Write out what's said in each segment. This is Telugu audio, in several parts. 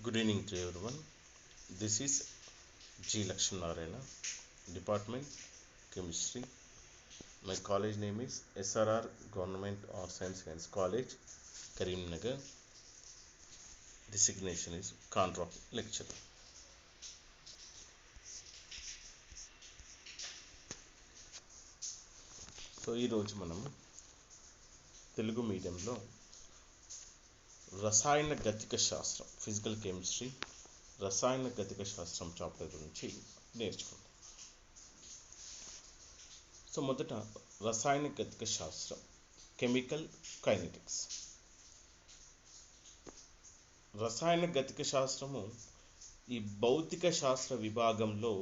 Good evening to everyone. This is G. Lakshminarayana, Department Chemistry. My college name is SRR Government Arts and Science College, Karimnagar. Designation is Contract Lecturer. So ఈరోజు మనం తెలుగు మీడియంలో రసాయన గతిక శాస్త్రం ఫిజికల్ కెమిస్ట్రీ రసాయన గతిక శాస్త్రం చాప్టర్ గురించి నేర్చుకుందాం. సో మొదట రసాయన గతిక శాస్త్రం కెమికల్ కైనెటిక్స్. రసాయన గతిక శాస్త్రము ఈ భౌతిక శాస్త్ర విభాగంలో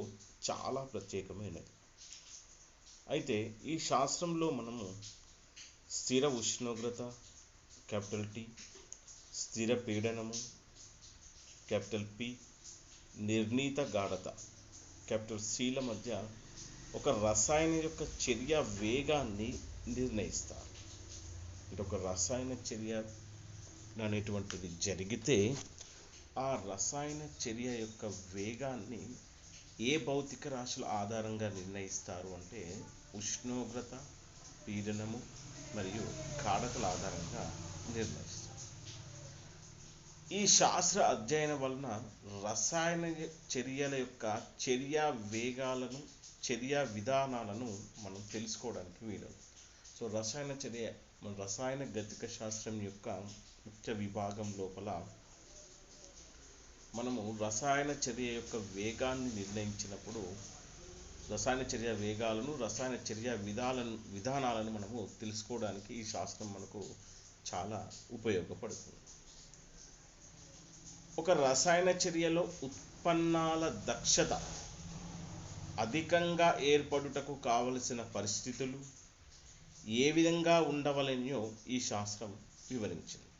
చాలా ప్రత్యేకమైనది. అయితే ఈ శాస్త్రంలో మనము స్థిర ఉష్ణోగ్రత క్యాపిటల్ టి, స్థిర పీడనము క్యాపిటల్ పి, నిర్ణీత గాఢత క్యాపిటల్ సిల మధ్య ఒక రసాయన యొక్క చర్య వేగాన్ని నిర్ణయిస్తారు. అంటే ఒక రసాయన చర్య అనేటువంటిది జరిగితే ఆ రసాయన చర్య యొక్క వేగాన్ని ఏ భౌతిక రాశుల ఆధారంగా నిర్ణయిస్తారు అంటే ఉష్ణోగ్రత, పీడనము మరియు గాఢతల ఆధారంగా నిర్ణయిస్తారు. ఈ శాస్త్ర అధ్యయనం వలన రసాయన చర్యల యొక్క చర్యా వేగాలను, చర్యా విధానాలను మనం తెలుసుకోవడానికి వీలు. సో రసాయన గతిక శాస్త్రం యొక్క ముఖ్య విభాగం లోపల మనము రసాయన చర్య యొక్క వేగాన్ని నిర్ణయించినప్పుడు రసాయన చర్య వేగాలను, రసాయన చర్య విధానాలను మనము తెలుసుకోవడానికి ఈ శాస్త్రం మనకు చాలా ఉపయోగపడుతుంది. ఒక రసాయన చర్యలో ఉత్పన్నాల దక్షత అధికంగా ఏర్పడుటకు కావలసిన పరిస్థితులు ఏ విధంగా ఉండవలెనో ఈ శాస్త్రం వివరించింది.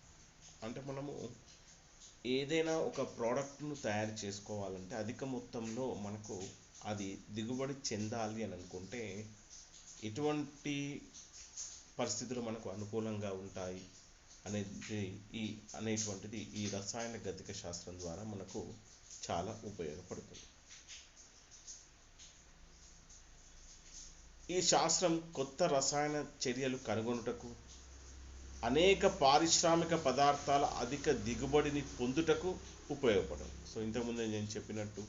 అంటే మనము ఏదైనా ఒక ప్రోడక్ట్ను తయారు చేసుకోవాలంటే అధిక మొత్తంలో మనకు అది దిగుబడి చెందాలి అని అనుకుంటే ఎటువంటి పరిస్థితులు మనకు అనుకూలంగా ఉంటాయి అనేటువంటిది ఈ రసాయన గతిక శాస్త్రం ద్వారా మనకు చాలా ఉపయోగపడుతుంది. ఈ శాస్త్రం కొత్త రసాయన చర్యలు కనుగొనుటకు, అనేక పారిశ్రామిక పదార్థాల అధిక దిగుబడిని పొందుటకు ఉపయోగపడదు. సో ఇంతకుముందు నేను చెప్పినట్టు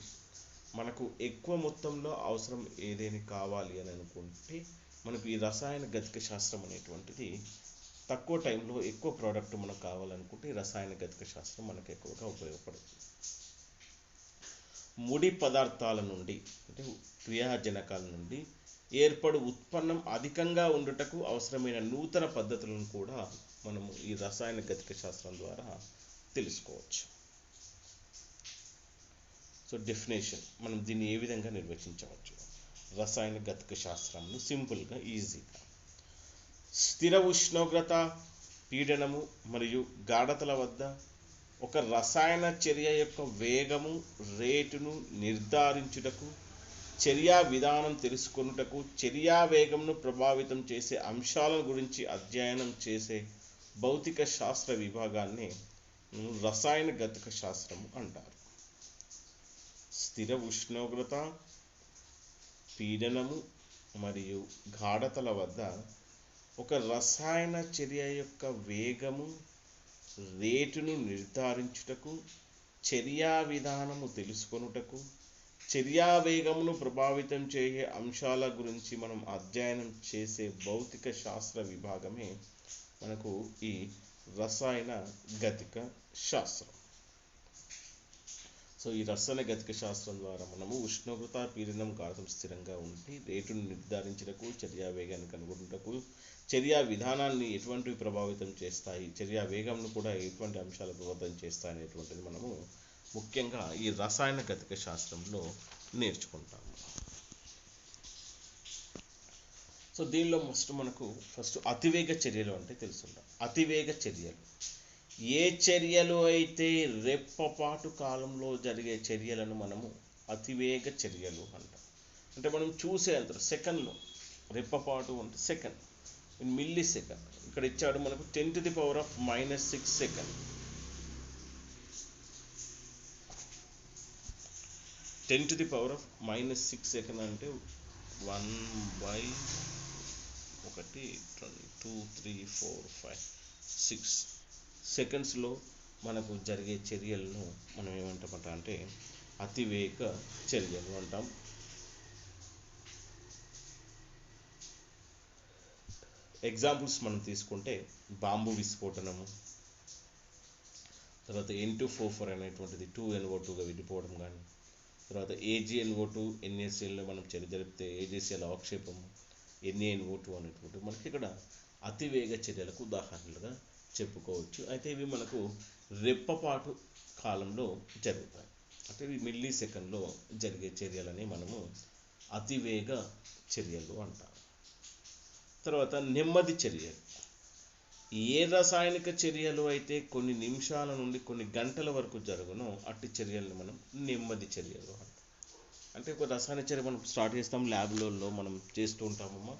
మనకు ఎక్కువ మొత్తంలో అవసరం ఏదైనా కావాలి అని అనుకుంటే మనకు ఈ రసాయన గతిక శాస్త్రం అనేటువంటిది తక్కువ టైంలో ఎక్కువ ప్రోడక్ట్ మనకు కావాలనుకుంటే ఈ రసాయన గతిక శాస్త్రం మనకు ఎక్కువగా ఉపయోగపడుతుంది. ముడి పదార్థాల నుండి అంటే క్రియాజనకాల నుండి ఏర్పడు ఉత్పన్నం అధికంగా ఉండుటకు అవసరమైన నూతన పద్ధతులను కూడా మనము ఈ రసాయన గతిక శాస్త్రం ద్వారా తెలుసుకోవచ్చు. సో డెఫినేషన్ మనం దీన్ని ఏ విధంగా నిర్వచించవచ్చు? రసాయన గతిక శాస్త్రంను సింపుల్గా, ఈజీగా స్థిర ఉష్ణోగ్రత, పీడనము మరియు గాఢతల వద్ద ఒక రసాయన చర్య యొక్క వేగము, రేటును నిర్ధారించుటకు, చర్యా విధానం తెలుసుకొనుటకు, చర్యా వేగంను ప్రభావితం చేసే అంశాల గురించి అధ్యయనం చేసే భౌతిక శాస్త్ర విభాగాన్ని రసాయన గతిక శాస్త్రం అంటారు. స్థిర ఉష్ణోగ్రత, పీడనము మరియు గాఢతల వద్ద ఒక రసాయన చర్య యొక్క వేగము, రేటును నిర్ధారించుటకు, చర్యా విధానము తెలుసుకొనుటకు, చర్యా వేగమును ప్రభావితం చేయే అంశాల గురించి మనం అధ్యయనం చేసే భౌతిక శాస్త్ర విభాగమే మనకు ఈ రసాయన గతిక శాస్త్రం. సో ఈ రసాయన గతిక శాస్త్రం ద్వారా మనము ఉష్ణోగ్రత, పీడనం, గాఢత స్థిరంగా ఉండి రేటును నిర్ధారించుటకు, చర్యా వేగాన్ని కనుగొనుటకు, చర్యా విధానాన్ని ఎటువంటివి ప్రభావితం చేస్తాయి, చర్యా వేగంను కూడా ఎటువంటి అంశాలు ప్రభావితం చేస్తాయి అనేటువంటిది మనము ముఖ్యంగా ఈ రసాయన గతిక శాస్త్రంలో నేర్చుకుంటాము. సో దీనిలో మనకు ఫస్ట్ అతివేగ చర్యలు అంటే తెలుసుంటాం. అతివేగ చర్యలు ఏ చర్యలు అయితే రెప్పపాటు కాలంలో జరిగే చర్యలను మనము అతివేగ చర్యలు అంటాం. అంటే మనం చూసే అంటారు సెకండ్లో, రెప్పపాటు అంటే సెకండ్, మిల్లీ సెకండ్. ఇక్కడ ఇచ్చాడు మనకు 10⁻⁻⁶ సెకండ్. 10⁻⁻6 సెకండ్ అంటే 1/1 2 3 4 5 6 సెకండ్స్లో మనకు జరిగే చర్యలను మనం ఏమంటామట అంటే అతివేగ చర్యలు అంటాం. ఎగ్జాంపుల్స్ మనం తీసుకుంటే బాంబు విస్ఫోటనము, తర్వాత N244 అనేటువంటిది 2NO2గా విడిపోవడం కానీ, తర్వాత AgNO2 NaClలో మనం చర్య జరిపితే AgCl అవక్షేపము NaNO2 అనేటువంటి మనకి ఇక్కడ అతివేగ చర్యలకు ఉదాహరణలుగా చెప్పుకోవచ్చు. అయితే ఇవి మనకు రెప్పపాటు కాలంలో జరుగుతాయి. అంటే ఇవి మిల్లీ సెకండ్లో జరిగే చర్యలని మనము అతివేగ చర్యలు అంటారు. తర్వాత నెమ్మది చర్యలు. ఏ రసాయనిక చర్యలు అయితే కొన్ని నిమిషాల నుండి కొన్ని గంటల వరకు జరుగునో అట్టి చర్యలను మనం నెమ్మది చర్యలు అంటాం. అంటే ఒక రసాయన చర్య మనం స్టార్ట్ చేస్తాం, ల్యాబ్లలో మనం చేస్తూ ఉంటామమ్మా.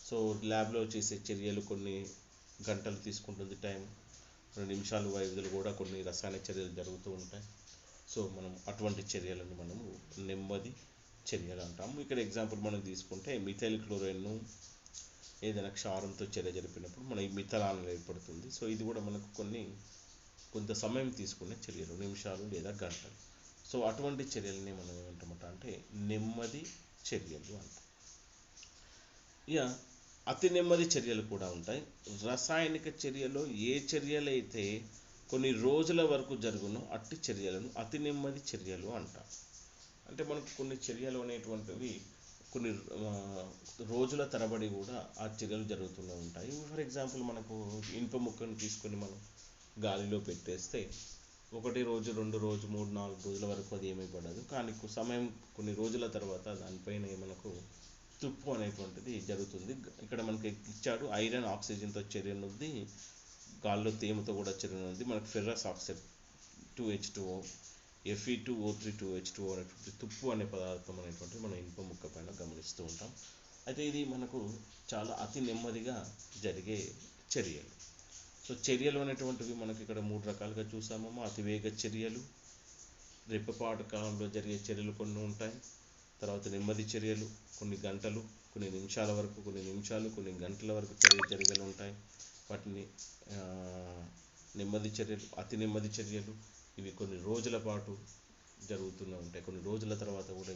సో ల్యాబ్లో చేసే చర్యలు కొన్ని గంటలు తీసుకుంటుంది టైం, 2 నిమిషాలు వ్యవధిలో కూడా కొన్ని రసాయన చర్యలు జరుగుతూ ఉంటాయి. సో మనం అటువంటి చర్యలను మనము నెమ్మది చర్యలు అంటాము. ఇక్కడ ఎగ్జాంపుల్ మనం తీసుకుంటే మిథైల్ క్లోరైన్ను ఏదైనా క్షారంతో చర్య జరిపినప్పుడు మన ఈ మిథలాన్ ఏర్పడుతుంది. సో ఇది కూడా మనకు కొంత సమయం తీసుకునే చర్యలు, నిమిషాలు లేదా గంటలు. సో అటువంటి చర్యలని మనం ఏమంటామట అంటే నెమ్మది చర్యలు అంటాం. ఇక అతి నెమ్మది చర్యలు కూడా ఉంటాయి. రసాయనిక చర్యలో ఏ చర్యలైతే కొన్ని రోజుల వరకు జరుగునో అట్టి చర్యలను అతి నెమ్మది చర్యలు అంటాం. అంటే మనకు కొన్ని చర్యలు అనేటువంటివి కొన్ని రోజుల తరబడి కూడా ఆ చర్యలు జరుగుతూనే ఉంటాయి. ఫర్ ఎగ్జాంపుల్ మనకు ఇనుప ముక్కను తీసుకొని మనం గాలిలో పెట్టేస్తే 1 రోజు 2 రోజు 3 4 రోజుల వరకు అది ఏమీ పడదు. కానీ సమయం కొన్ని రోజుల తర్వాత దానిపైన మనకు తుప్పు అనేటువంటిది జరుగుతుంది. ఇక్కడ మనకి ఇచ్చాడు ఐరన్ ఆక్సిజన్తో చర్య ఉంది, గాల్లో తేమతో కూడా చర్య ఉంది. మనకు ferrous oxide 2H2O, Fe2O3 2H2O అనేటువంటి తుప్పు అనే పదార్థం అనేటువంటిది మనం ఇనుప ముక్క పైన గమనిస్తూ ఉంటాం. అయితే ఇది మనకు చాలా అతి నెమ్మదిగా జరిగే చర్యలు. సో చర్యలు అనేటువంటివి మనకి ఇక్కడ 3 రకాలుగా చూసామమ్మా. అతివేగ చర్యలు, రెప్పపాటు కాలంలో జరిగే చర్యలు కొన్ని ఉంటాయి. తర్వాత నెమ్మది చర్యలు కొన్ని గంటలు, కొన్ని నిమిషాల వరకు, కొన్ని నిమిషాలు కొన్ని గంటల వరకు చర్యలు ఉంటాయి. వాటిని నెమ్మది చర్యలు. అతి నెమ్మది చర్యలు ఇవి కొన్ని రోజుల పాటు జరుగుతూనే ఉంటాయి, కొన్ని రోజుల తర్వాత కూడా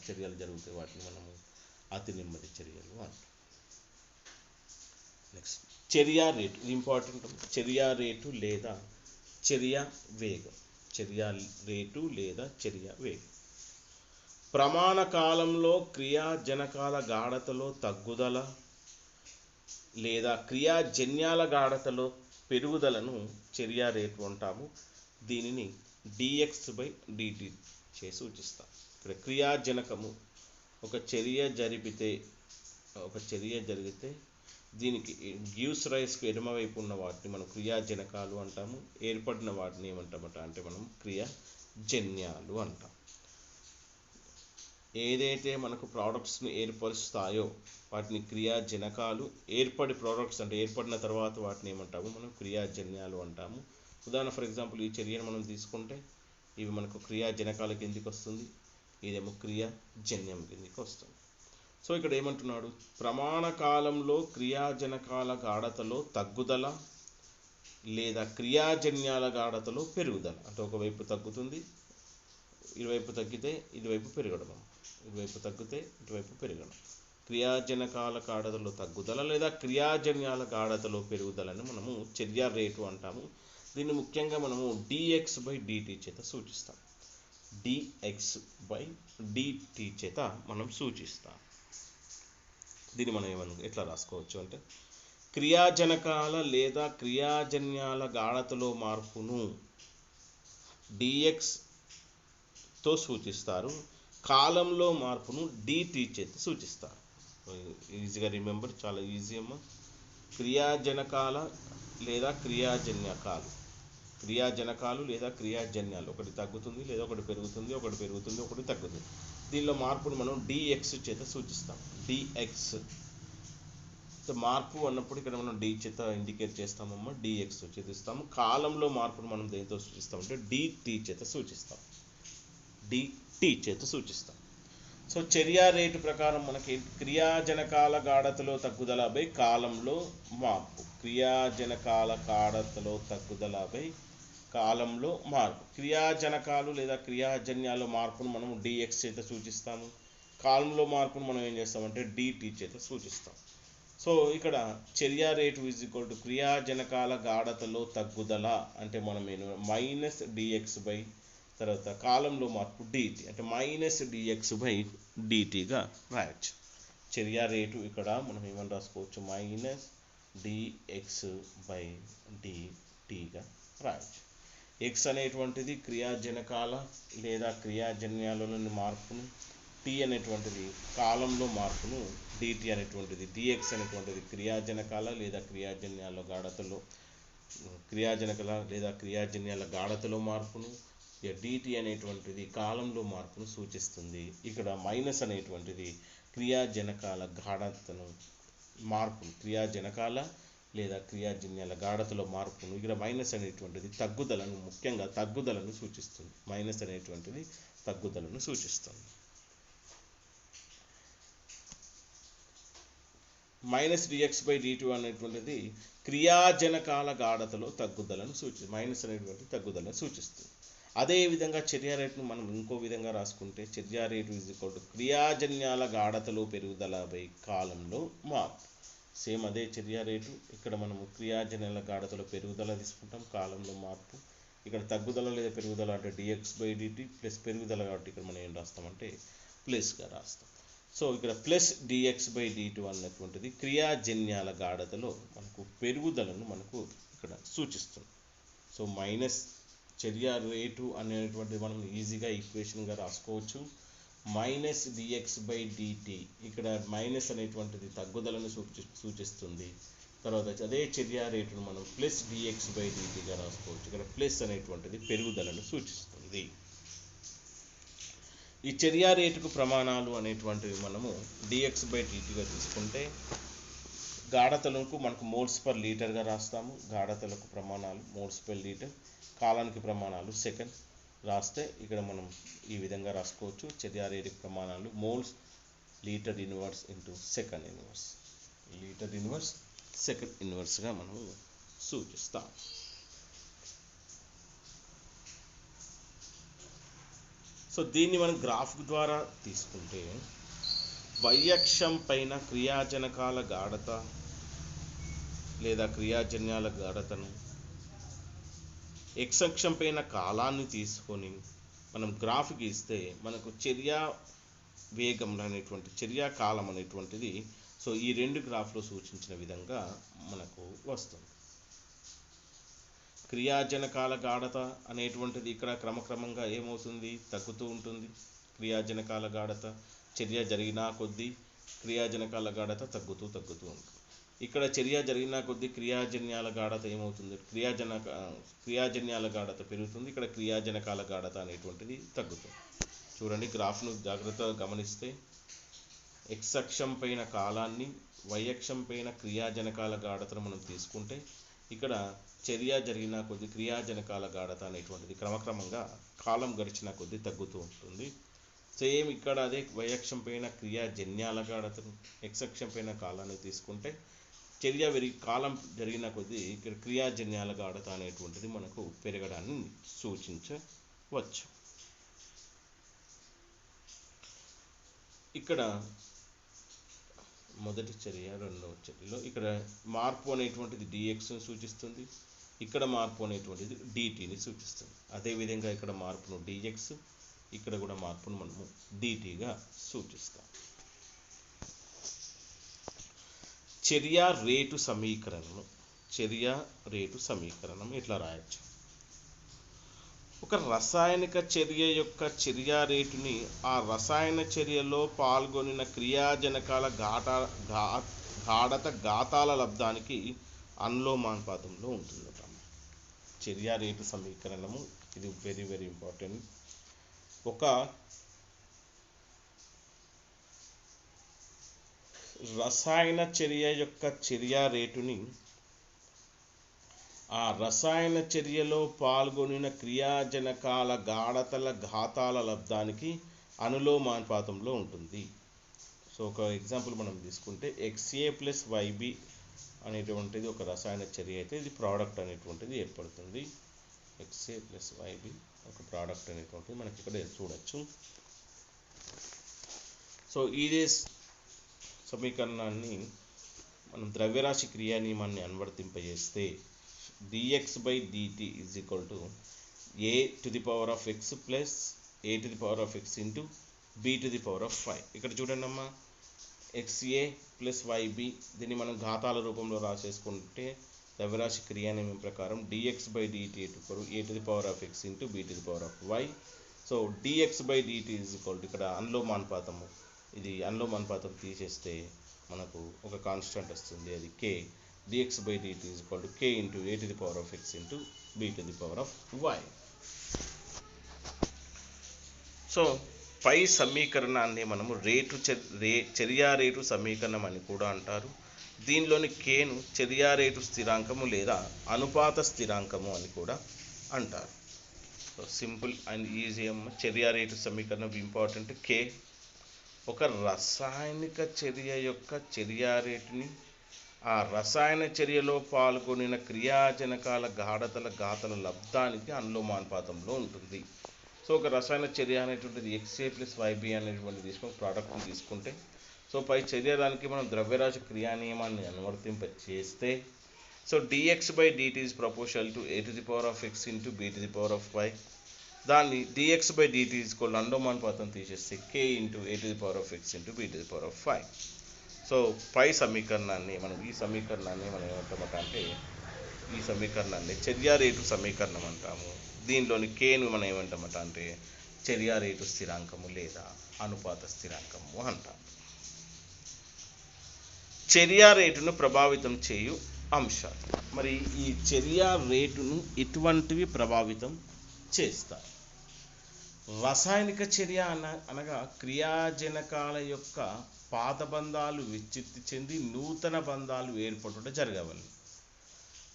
చర్యలు జరుగుతాయి. వాటిని మనము అతి నెమ్మది చర్యలు అంటాం. నెక్స్ట్ చర్య రేటు, ఇది ఇంపార్టెంట్. చర్య రేటు లేదా చర్య వేగం. చర్య రేటు లేదా చర్య వేగం ప్రమాణ కాలంలో క్రియాజనకాల గాఢతలో తగ్గుదల లేదా క్రియాజన్యాల గాఢతలో పెరుగుదలను చర్య రేటు అంటాము. దీనిని dx/dt చే సూచిస్తాం. ఇక్కడ క్రియాజనకము ఒక చర్య జరిగితే దీనికి గివ్స్ రైస్కు ఎడమవైపు ఉన్న వాటిని మనం క్రియాజనకాలు అంటాము. ఏర్పడిన వాటిని ఏమంటామట అంటే మనం క్రియాజన్యాలు అంటాం. ఏదైతే మనకు ప్రోడక్ట్స్ని ఏర్పరుస్తాయో వాటిని క్రియాజనకాలు, ప్రోడక్ట్స్ అంటే ఏర్పడిన తర్వాత వాటిని ఏమంటాము మనం క్రియాజన్యాలు అంటాము. ఉదాహరణ ఫర్ ఎగ్జాంపుల్ ఈ చర్యను మనం తీసుకుంటే ఇవి మనకు క్రియాజనకాల కిందికి వస్తుంది, ఇదేమో క్రియాజన్యం కిందికి వస్తుంది. సో ఇక్కడ ఏమంటున్నాడు, ప్రమాణ కాలంలో క్రియాజనకాల గాఢతలో తగ్గుదల లేదా క్రియాజన్యాల గాఢతలో పెరుగుదల. అంటే ఒకవైపు తగ్గుతుంది, ఇటువైపు తగ్గితే ఇటువైపు పెరగడం, ఇటువైపు తగ్గితే ఇటువైపు పెరగడం. క్రియాజనకాల గాఢతలో తగ్గుదల లేదా క్రియాజన్యాల గాఢతలో పెరుగుదలని మనము చర్య రేటు అంటాము. దీన్ని ముఖ్యంగా మనము dx/dt చేత సూచిస్తాం. dx/dt చేత మనం సూచిస్తాం. దీన్ని మనం ఎట్లా రాసుకోవచ్చు అంటే క్రియాజనకాల లేదా క్రియాజన్యాల గాఢతలో మార్పును dxతో సూచిస్తారు, కాలంలో మార్పును dt చేత సూచిస్తారు. ఈజీగా రిమెంబర్, చాలా ఈజీ అమ్మ. క్రియాజనకాల లేదా క్రియాజనకాలు లేదా క్రియాజన్యాలు, ఒకటి తగ్గుతుంది లేదా ఒకటి పెరుగుతుంది, ఒకటి పెరుగుతుంది ఒకటి తగ్గుతుంది. దీనిలో మార్పును మనం dx చేత సూచిస్తాం. dx మార్పు అన్నప్పుడు ఇక్కడ మనం d చేత ఇండికేట్ చేస్తామమ్మా, dx చేతిస్తాము. కాలంలో మార్పును మనం దేనితో సూచిస్తామంటే dt చేత సూచిస్తాం. dt చేత సూచిస్తాం. సో చర్య రేటు ప్రకారం మనకి క్రియాజనకాల గాఢతలో తగ్గుదల బై కాలంలో మార్పు. క్రియాజనకాల గాఢతలో తగ్గుదల బై కాలంలో మార్పు. క్రియాజనకాలు లేదా క్రియాజన్యాల మార్పును మనం dx చేత సూచిస్తాము. కాలంలో మార్పును మనం ఏం చేస్తామంటే dt చేత సూచిస్తాం. సో ఇక్కడ చర్య రేటు ఈజ్ ఈక్వల్ టు క్రియాజనకాల గాఢతలో తగ్గుదల అంటే మనం మైనస్ dx బై తర్వాత కాలంలో మార్పు dt అంటే మైనస్ dx బై dtగా రాయొచ్చు. చర్య రేటు ఇక్కడ మనం ఏమని రాసుకోవచ్చు, మైనస్ dx బై dtగా రాయొచ్చు. x అనేటువంటిది క్రియాజనకాల లేదా క్రియాజన్యాలలోని మార్పును, t అనేటువంటిది కాలంలో మార్పును, dt అనేటువంటిది dx అనేటువంటిది క్రియాజనకాల లేదా క్రియాజన్యాల గాఢతలో క్రియాజన్యాల గాఢతలో మార్పును, dt అనేటువంటిది కాలంలో మార్పును సూచిస్తుంది. ఇక్కడ మైనస్ అనేటువంటిది క్రియాజనకాల గాఢతను మార్పును, క్రియాజనకాల లేదా క్రియాజన్యాల గాఢతలో మార్పును, ఇక్కడ మైనస్ అనేటువంటిది తగ్గుదలను, ముఖ్యంగా తగ్గుదలను సూచిస్తుంది. మైనస్ అనేటువంటిది తగ్గుదలను సూచిస్తుంది. మైనస్ dx బై dt అనేటువంటిది క్రియాజనకాల గాఢతలో తగ్గుదలను మైనస్ అనేటువంటి తగ్గుదలను సూచిస్తుంది. అదేవిధంగా చర్య రేటును మనం ఇంకో విధంగా రాసుకుంటే చర్య రేటు ఈజ్ ఈక్వల్ టు క్రియాజన్యాల గాఢతలో పెరుగుదల బై కాలంలో మార్పు. సేమ్ అదే చర్య రేటు. ఇక్కడ మనము క్రియాజన్యాల గాఢతలో పెరుగుదల తీసుకుంటాం, కాలంలో మార్పు. ఇక్కడ తగ్గుదల లేదా పెరుగుదల అంటే dx బై dt ప్లస్ పెరుగుదల కాబట్టి ఇక్కడ మనం ఏం రాస్తామంటే ప్లస్గా రాస్తాం. సో ఇక్కడ ప్లస్ dx బై dt అన్నటువంటిది క్రియాజన్యాల గాఢతలో మనకు పెరుగుదలను మనకు ఇక్కడ సూచిస్తుంది. సో మైనస్ చర్య రేటు అనేటువంటిది మనం ఈజీగా ఈక్వేషన్గా రాసుకోవచ్చు. మైనస్ dx బై dt ఇక్కడ మైనస్ అనేటువంటిది తగ్గుదలను సూచిస్తుంది. తర్వాత అదే చర్య రేటును మనం ప్లస్ dx బై dtగా రాసుకోవచ్చు. ఇక్కడ ప్లస్ అనేటువంటిది పెరుగుదలను సూచిస్తుంది. ఈ చర్య రేటుకు ప్రమాణాలు అనేటువంటివి మనము dx బై dtగా తీసుకుంటే గాఢతలకు మనకు మోల్స్ పర్ లీటర్గా రాస్తాము. గాఢతలకు ప్రమాణాలు మోల్స్ పర్ లీటర్, కాలానికి ప్రమాణాలు సెకండ్ రాస్తే ఇక్కడ మనం ఈ విధంగా రాసుకోవచ్చు. చర్య రేటుకు ప్రమాణాలు moles litre inverse into second inverse, litre inverse second ఇన్వర్స్గా మనము సూచిస్తాం. సో దీన్ని మనం గ్రాఫ్ ద్వారా తీసుకుంటే y-అక్షం పైన క్రియాజనకాల గాఢత లేదా క్రియాజన్యాల గాఢతను, x-అక్షం పైన కాలాన్ని తీసుకొని మనం గ్రాఫ్ గీస్తే మనకు చర్య వేగం అనేటువంటి చర్య కాలం అనేటువంటిది సో ఈ రెండు గ్రాఫ్లో సూచించిన విధంగా మనకు వస్తుంది. క్రియాజనకాల గాఢత అనేటువంటిది ఇక్కడ క్రమక్రమంగా ఏమవుతుంది, తగ్గుతూ ఉంటుంది. క్రియాజనకాల గాఢత చర్య జరిగిన కొద్దీ క్రియాజనకాల గాఢత తగ్గుతూ ఉంటుంది. ఇక్కడ చర్య జరిగిన కొద్దీ క్రియాజన్యాల గాఢత ఏమవుతుంది, క్రియాజన్యాల గాఢత పెరుగుతుంది. ఇక్కడ క్రియాజనకాల గాఢత అనేటువంటిది తగ్గుతుంది. చూడండి గ్రాఫ్ను జాగ్రత్తగా గమనిస్తే x-అక్షం పైన కాలాన్ని, y-అక్షం పైన క్రియాజనకాల గాఢతను మనం తీసుకుంటే ఇక్కడ చర్య జరిగిన కొద్దీ క్రియాజనకాల గాఢత అనేటువంటిది క్రమక్రమంగా కాలం గడిచిన కొద్దీ తగ్గుతూ ఉంటుంది. సేమ్ ఇక్కడ అదే y-అక్షం పైన క్రియాజన్యాల గాఢతను, x-అక్షం పైన కాలాన్ని తీసుకుంటే చర్య కాలం జరిగిన కొద్దీ ఇక్కడ క్రియాజన్యాల గాఢత అనేటువంటిది మనకు పెరగడాన్ని సూచించవచ్చు. ఇక్కడ మొదటి చర్య రెండవ చర్యలో ఇక్కడ మార్పు అనేటువంటిది dxని సూచిస్తుంది, ఇక్కడ మార్పు అనేటువంటిది dtని సూచిస్తుంది. అదేవిధంగా ఇక్కడ మార్పును dx, ఇక్కడ కూడా మార్పును మనము dtగా సూచిస్తాం. చర్య రేటు సమీకరణం ఇట్లా రాయొచ్చు. ఒక రసాయనిక చర్య యొక్క చర్య రేటుని ఆ రసాయన చర్యలో పాల్గొనిన క్రియాజనకాల గాఢత ఘాతాల లబ్ధానికి అనులోమానుపాతంలో ఉంటుందట. చర్య రేటు సమీకరణము ఇది వెరీ వెరీ ఇంపార్టెంట్. ఒక రసాయన చర్య యొక్క చర్య రేటుని ఆ రసాయన చర్యలో పాల్గొనిన క్రియాజనకాల గాఢతల ఘాతాల లబ్ధానికి అనులోమానుపాతంలో ఉంటుంది. సో ఒక ఎగ్జాంపుల్ మనం తీసుకుంటే XA ప్లస్ YB అనేటువంటిది ఒక రసాయన చర్య అయితే ఇది ప్రోడక్ట్ అనేటువంటిది ఏర్పడుతుంది. XA ప్లస్ YB ఒక ప్రోడక్ట్ అనేటువంటిది మనకి ఇక్కడ చూడొచ్చు. సో ఇదే సమీకరణాన్ని మనం ద్రవ్యరాశి క్రియా నియమాన్ని అనువర్తింపజేస్తే dx/dt is equal to a⁴x plus a⁴x into b⁵. ఇక్కడ చూడండి అమ్మా, XA ప్లస్ YB దీన్ని మనం ఘాతాల రూపంలో రాసేసుకుంటే ద్రవ్యరాశి క్రియా నియమం ప్రకారం dx/dt a⁴x into b⁴. So dx/dt is equal to ఇక్కడ అనులోమానుపాతము, ఇది అనులోమానుపాతం తీసేస్తే మనకు ఒక కాన్స్టెంట్ వస్తుంది, అది k. dx/dt is equal to k into a⁴x into b⁴. So పై సమీకరణాన్ని మనము చర్యా రేటు సమీకరణం అని కూడా అంటారు. దీనిలోని కేను చర్యా రేటు స్థిరాంకము లేదా అనుపాత స్థిరాంకము అని కూడా అంటారు. సో సింపుల్ అండ్ ఈజీ అమ్మ. చర్యా రేటు సమీకరణం ఇంపార్టెంట్. కే ఒక రసాయనిక చర్య యొక్క చర్యా రేటుని ఆ రసాయన చర్యలో పాల్గొనిన క్రియాజనకాల ఘాతల లబ్ధానికి అనులోమానుపాతంలో ఉంటుంది. సో ఒక రసాయన చర్య అనేటువంటిది XA ప్లస్ YB అనేటువంటి తీసుకొని ప్రోడక్ట్ని తీసుకుంటే, సో పై చర్యడానికి మనం ద్రవ్యరాశి క్రియా నియమాన్ని అనువర్తింప చేస్తే, so dx/dt is proportional to a⁴x into b⁴. దాన్ని dx/dt ఈజ్ ఈక్వల్ అనులోమానుపాతం తీసేస్తే k into a⁴x into b⁴. So పై సమీకరణాన్ని మనం ఏమంటామట అంటే ఈ సమీకరణాన్ని చర్యా రేటు సమీకరణం అంటాము. దీనిలోని కేను మనం ఏమంటామట అంటే చర్యా రేటు స్థిరాంకము లేదా అనుపాత స్థిరాంకము అంటాం. చర్యా రేటును ప్రభావితం చేయు అంశాలు. మరి ఈ చర్యా రేటును ఎటువంటివి ప్రభావితం చేస్తాయి? రసాయనిక చర్య అనగా క్రియాజనకాల యొక్క పాత బంధాలు విచ్ఛిత్తి చెంది నూతన బంధాలు ఏర్పడుట జరగవలెను.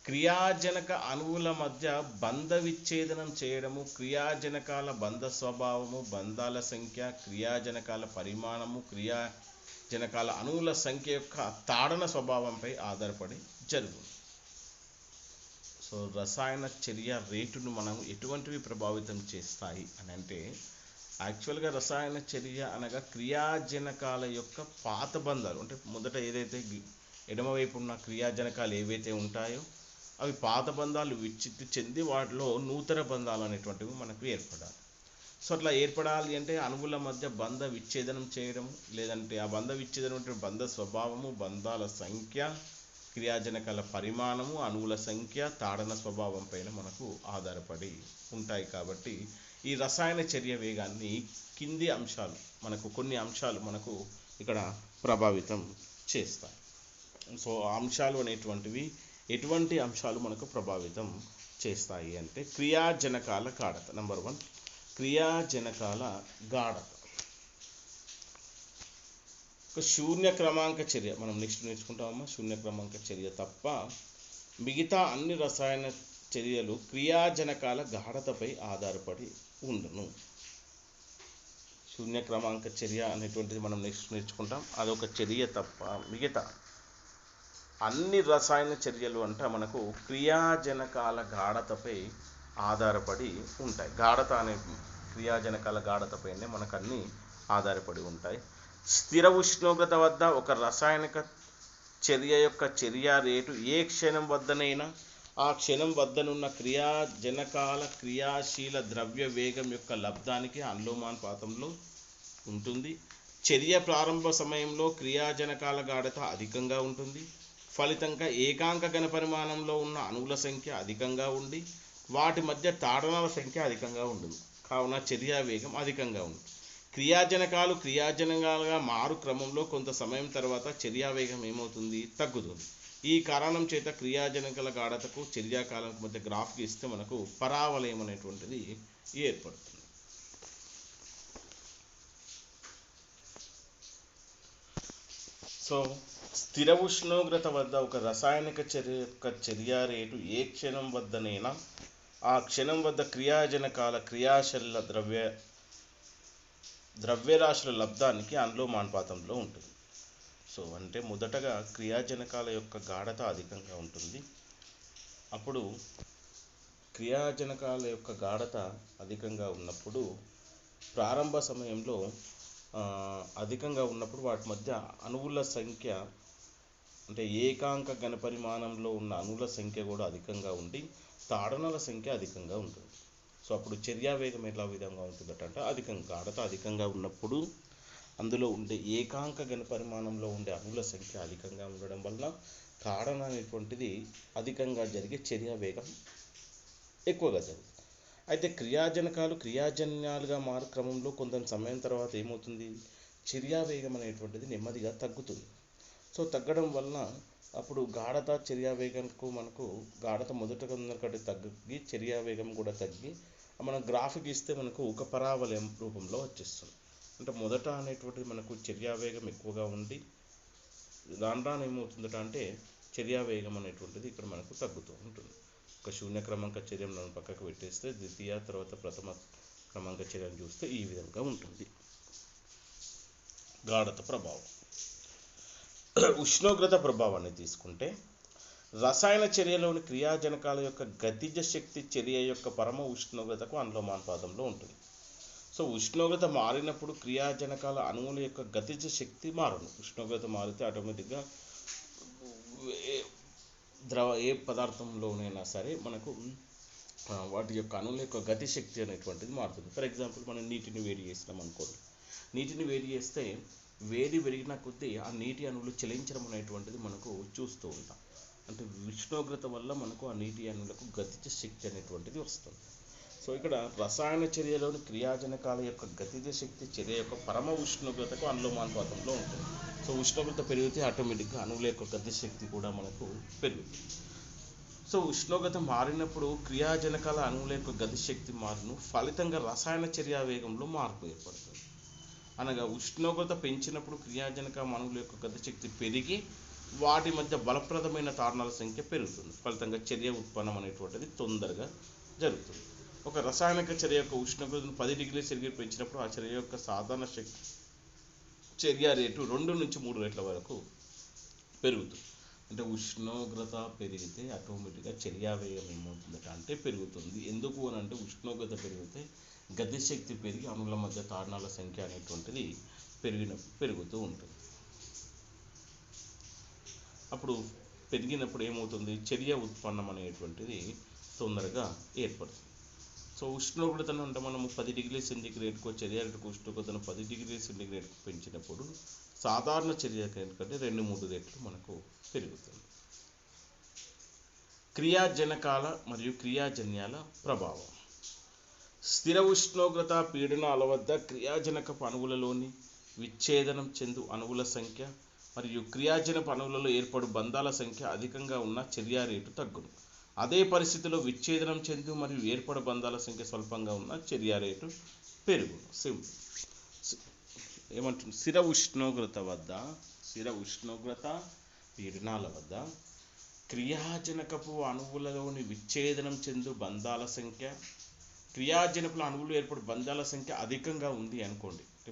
క్రియాజనక అణువుల మధ్య బంధ విచ్ఛేదనం చేయడము క్రియాజనకాల బంధ స్వభావము, బంధాల సంఖ్య, క్రియాజనకాల పరిమాణము, క్రియాజనకాల అణువుల సంఖ్య యొక్క తాడన స్వభావంపై ఆధారపడి జరుగును. సో రసాయన చర్య రేటును మనం ఎటువంటివి ప్రభావితం చేస్తాయి అని అంటే, యాక్చువల్గా రసాయన చర్య అనగా క్రియాజనకాల యొక్క పాత బంధాలు, అంటే మొదట ఏదైతే ఎడమవైపు ఉన్న క్రియాజనకాలు ఏవైతే ఉంటాయో అవి పాత బంధాలు విచ్ఛిత్తి చెంది వాటిలో నూతన బంధాలు అనేటువంటివి మనకు ఏర్పడాలి. సో అట్లా ఏర్పడాలి అంటే అణువుల మధ్య బంధ విచ్ఛేదనం చేయడం, లేదంటే ఆ బంధ విచ్ఛేదనం అంటే బంధ స్వభావము, బంధాల సంఖ్య, క్రియాజనకాల పరిమాణము, అణువుల సంఖ్య, తాడన స్వభావం పైన మనకు ఆధారపడి ఉంటాయి. కాబట్టి ఈ రసాయన చర్య వేగాన్ని కింది అంశాలు కొన్ని అంశాలు మనకు ఇక్కడ ప్రభావితం చేస్తాయి. సో అంశాలు అనేటువంటివి ఎటువంటి అంశాలు మనకు ప్రభావితం చేస్తాయి అంటే క్రియాజనకాల గాఢత. నెంబర్ 1 క్రియాజనకాల గాఢత. ఒక శూన్య క్రమాంక చర్య మనం నెక్స్ట్ నేర్చుకుంటామమ్మా. శూన్య క్రమాంక చర్య తప్ప మిగతా అన్ని రసాయన చర్యలు క్రియాజనకాల గాఢతపై ఆధారపడి ఉండును. శూన్య క్రమాంక చర్య అనేటువంటిది మనం నెక్స్ట్ నేర్చుకుంటాం. అదొక చర్య తప్ప మిగతా అన్ని రసాయన చర్యలు అంటే మనకు క్రియాజనకాల గాఢతపై ఆధారపడి ఉంటాయి. గాఢత అనే క్రియాజనకాల గాఢతపైనే మనకు అన్నీ ఆధారపడి ఉంటాయి. స్థిర ఉష్ణోగ్రత వద్ద ఒక రసాయనిక చర్య యొక్క చర్యా రేటు ఏ క్షణం వద్దనైనా ఆ క్షణం వద్దనున్న క్రియాజనకాల క్రియాశీల ద్రవ్య వేగం యొక్క లబ్ధానికి అనులోమానుపాతంలో ఉంటుంది. చర్య ప్రారంభ సమయంలో క్రియాజనకాల గాఢత అధికంగా ఉంటుంది. ఫలితంగా ఏకాంక ఘనపరిమాణంలో ఉన్న అణువుల సంఖ్య అధికంగా ఉండి వాటి మధ్య తాడనాల సంఖ్య అధికంగా ఉంటుంది. కావున చర్యా వేగం అధికంగా ఉంటుంది. క్రియాజనకాలు క్రియాజనకాలుగా మారు క్రమంలో కొంత సమయం తర్వాత చర్యా వేగం ఏమవుతుంది? తగ్గుతుంది. ఈ కారణం చేత క్రియాజనకాల గాఢతకు చర్యాకాలకు మధ్య గ్రాఫ్ గీస్తే మనకు పరావలయం అనేటువంటిది ఏర్పడుతుంది. సో స్థిర ఉష్ణోగ్రత వద్ద ఒక రసాయనిక చర్య యొక్క చర్య రేటు ఏ క్షణం వద్దనైనా ఆ క్షణం వద్ద క్రియాజనకాల క్రియాశీల ద్రవ్యరాశుల లబ్ధానికి అనులోమానుపాతంలో ఉంటుంది. సో అంటే మొదటగా క్రియాజనకాల యొక్క గాఢత అధికంగా ఉంటుంది. అప్పుడు క్రియాజనకాల యొక్క గాఢత అధికంగా ఉన్నప్పుడు ప్రారంభ సమయంలో అధికంగా ఉన్నప్పుడు వాటి మధ్య అణువుల సంఖ్య అంటే ఏకాంక ఘనపరిమాణంలో ఉన్న అణువుల సంఖ్య కూడా అధికంగా ఉండి తాడనాల సంఖ్య అధికంగా ఉంటుంది. సో అప్పుడు చర్యావేగం ఎలా విధంగా ఉంటుందట అంటే గాఢత అధికంగా ఉన్నప్పుడు అందులో ఉండే ఏకాంక ఘనపరిమాణంలో ఉండే అణువుల సంఖ్య అధికంగా ఉండడం వల్ల తాడన అనేటువంటిది అధికంగా జరిగే చర్యావేగం ఎక్కువగా జరుగుతుంది. అయితే క్రియాజనకాలు క్రియాజన్యాలుగా మారు క్రమంలో కొంత సమయం తర్వాత ఏమవుతుంది, చర్యావేగం అనేటువంటిది నెమ్మదిగా తగ్గుతుంది. సో తగ్గడం వలన అప్పుడు గాఢత చర్యావేగంకు మనకు గాఢత మొదటగా ఉన్నకంటే తగ్గి చర్యావేగం కూడా తగ్గి మనం గ్రాఫిక్ ఇస్తే మనకు ఒక పరావలయం రూపంలో వచ్చేస్తుంది. అంటే మొదట అనేటువంటిది మనకు చర్యావేగం ఎక్కువగా ఉండి రాను రాను ఏమవుతుందట అంటే చర్యావేగం అనేటువంటిది ఇక్కడ మనకు తగ్గుతూ ఉంటుంది. ఒక శూన్య క్రమాంక చర్యను పక్కకు పెట్టేస్తే ద్వితీయ తర్వాత ప్రథమ క్రమాంక చర్యను చూస్తే ఈ విధంగా ఉంటుంది. గాఢత ప్రభావం. ఉష్ణోగ్రత ప్రభావాన్ని తీసుకుంటే రసాయన చర్యలోని క్రియాజనకాల యొక్క గతిజ శక్తి చర్య యొక్క పరమ ఉష్ణోగ్రతకు అనులోమానుపాతంలో ఉంటుంది. సో ఉష్ణోగ్రత మారినప్పుడు క్రియాజనకాల అణువుల యొక్క గతిజ శక్తి మారను. ఉష్ణోగ్రత మారితే ఆటోమేటిక్గా ఏ పదార్థంలోనైనా సరే మనకు వాటి యొక్క అణువుల యొక్క గతి శక్తి అనేటువంటిది మారుతుంది. ఫర్ ఎగ్జాంపుల్ మనం నీటిని వేడి చేసినాం అనుకోండి. నీటిని వేడి చేస్తే వేడి పెరిగిన కొద్దీ ఆ నీటి అణువులు చలించడం అనేటువంటిది మనకు చూస్తూ ఉంటాం. అంటే ఉష్ణోగ్రత వల్ల మనకు ఆ నీటి అణువులకు గతిజ శక్తి అనేటువంటిది వస్తుంది. సో ఇక్కడ రసాయన చర్యలోని క్రియాజనకాల యొక్క గతిజ శక్తి చర్య యొక్క పరమ ఉష్ణోగ్రతకు అనులోమానుపాతంలో ఉంటుంది. సో ఉష్ణోగ్రత పెరిగితే ఆటోమేటిక్గా అణువుల యొక్క గతి శక్తి కూడా మనకు పెరుగుతుంది. సో ఉష్ణోగ్రత మారినప్పుడు క్రియాజనకాల అణువుల యొక్క గతి శక్తి మారును, ఫలితంగా రసాయన చర్య వేగంలో మార్పు ఏర్పడుతుంది. అనగా ఉష్ణోగ్రత పెంచినప్పుడు క్రియాజనక అణువుల యొక్క గతి శక్తి పెరిగి వాటి మధ్య బలప్రదమైన తారణాల సంఖ్య పెరుగుతుంది. ఫలితంగా చర్య ఉత్పన్నం అనేటువంటిది తొందరగా జరుగుతుంది. ఒక రసాయనిక చర్య యొక్క ఉష్ణోగ్రతను 10 డిగ్రీల సెల్సియస్ పెంచినప్పుడు ఆ చర్య యొక్క సాధారణ శక్తి చర్య రేటు 2 నుంచి 3 రెట్ల వరకు పెరుగుతుంది. అంటే ఉష్ణోగ్రత పెరిగితే ఆటోమేటిక్గా చర్యావేగం ఏమవుతుందట అంటే పెరుగుతుంది. ఎందుకు అని అంటే ఉష్ణోగ్రత పెరిగితే గతిశక్తి పెరిగి అణువుల మధ్య తారణాల సంఖ్య అనేటువంటిది పెరుగుతూ ఉంటుంది. అప్పుడు పెరిగినప్పుడు ఏమవుతుంది, చర్య ఉత్పన్నం అనేటువంటిది తొందరగా ఏర్పడుతుంది. సో ఉష్ణోగ్రతను అంటే మనము 10 డిగ్రీల సెంటీగ్రేడ్కు చర్య రేటుకు ఉష్ణోగ్రతను 10 డిగ్రీల సెంటీగ్రేడ్కు పెంచినప్పుడు సాధారణ చర్య కంటే 2-3 రెట్లు మనకు పెరుగుతుంది. క్రియాజనకాల మరియు క్రియాజన్యాల ప్రభావం. స్థిర ఉష్ణోగ్రత పీడనాల వద్ద క్రియాజనకపు అణువులలోని విచ్ఛేదనం చెందు అణువుల సంఖ్య మరియు క్రియాజనక అణువులలో ఏర్పడు బంధాల సంఖ్య అధికంగా ఉన్న చర్య రేటు తగ్గును. అదే పరిస్థితిలో విచ్ఛేదనం చెందు మరియు ఏర్పడు బంధాల సంఖ్య స్వల్పంగా ఉన్న చర్య రేటు పెరుగును. ఏమంటుంది, స్థిర ఉష్ణోగ్రత పీడనాల వద్ద క్రియాజనకపు అణువులలోని విచ్ఛేదనం చెందు బంధాల సంఖ్య, క్రియాజనకుల అణువులు ఏర్పడు బంధాల సంఖ్య అధికంగా ఉంది అనుకోండి. అంటే